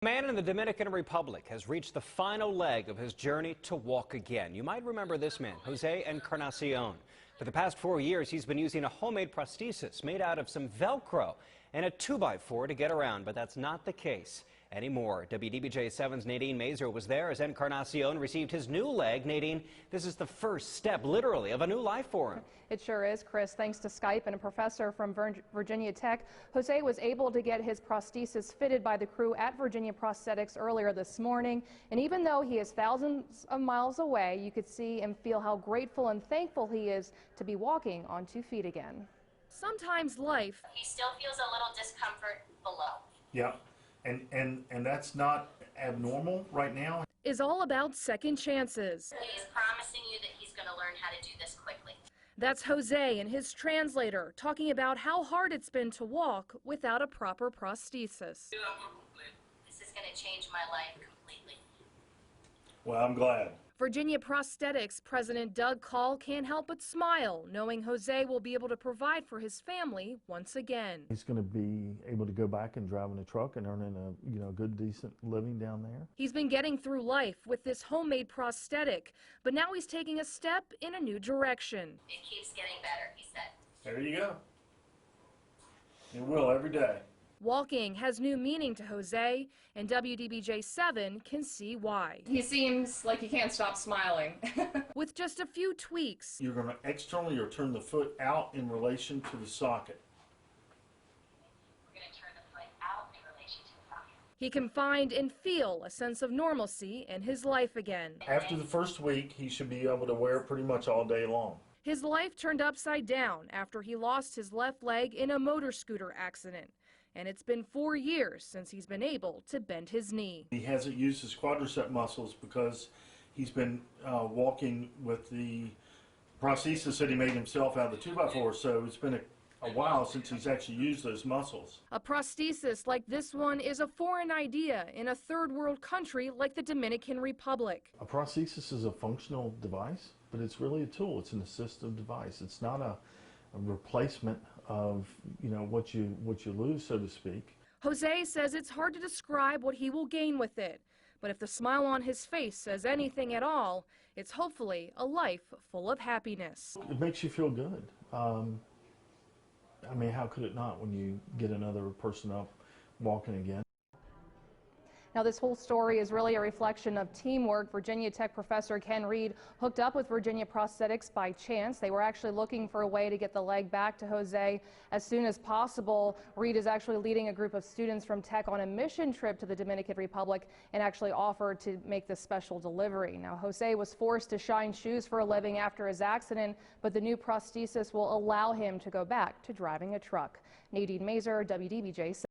A man in the Dominican Republic has reached the final leg of his journey to walk again. You might remember this man, Jose Encarnacion. For the past 4 years, he's been using a homemade prosthesis made out of some Velcro and a 2x4 to get around, but that's not the case anymore. WDBJ7's Nadine Mazer was there as Encarnacion received his new leg. Nadine, this is the first step, literally, of a new life for him. It sure is, Chris. Thanks to Skype and a professor from Virginia Tech, Jose was able to get his prosthesis fitted by the crew at Virginia Prosthetics earlier this morning. And even though he is thousands of miles away, you could see and feel how grateful and thankful he is to be walking on 2 feet again. Sometimes life, he still feels a little discomfort below. Yeah, and that's not abnormal right now. Is all about second chances. He's promising you that he's going to learn how to do this quickly. That's Jose and his translator talking about how hard it's been to walk without a proper prosthesis. This is going to change my life completely. Well, I'm glad. Virginia Prosthetics President Doug Call can't help but smile, knowing Jose will be able to provide for his family once again. He's going to be able to go back and drive in a truck and earning a good, decent living down there. He's been getting through life with this homemade prosthetic, but now he's taking a step in a new direction. It keeps getting better, he said. There you go. It will every day. Walking has new meaning to Jose, and WDBJ7 can see why. He seems like he can't stop smiling. With just a few tweaks, You're going to externally or turn the foot out in relation to the socket. We're going to turn the foot out in relation to the socket. he can find and feel a sense of normalcy in his life again. After the first week, he should be able to wear it pretty much all day long. His life turned upside down after he lost his left leg in a motor scooter accident. And it's been 4 years since he's been able to bend his knee. He hasn't used his quadricep muscles because he's been walking with the prosthesis that he made himself out of the 2x4, so it's been a while since he's actually used those muscles. A prosthesis like this one is a foreign idea in a third world country like the Dominican Republic. A prosthesis is a functional device, but it's really a tool. It's an assistive device. It's not a replacement of what you lose, so to speak. Jose says it's hard to describe what he will gain with it, but if the smile on his face says anything at all, it's hopefully a life full of happiness. It makes you feel good. I mean, how could it not when you get another person up walking again? Now, this whole story is really a reflection of teamwork. Virginia Tech professor Ken Reed hooked up with Virginia Prosthetics by chance. They were actually looking for a way to get the leg back to Jose as soon as possible. Reed is actually leading a group of students from Tech on a mission trip to the Dominican Republic and actually offered to make this special delivery. Now, Jose was forced to shine shoes for a living after his accident, but the new prosthesis will allow him to go back to driving a truck. Nadine Mazer, WDBJ.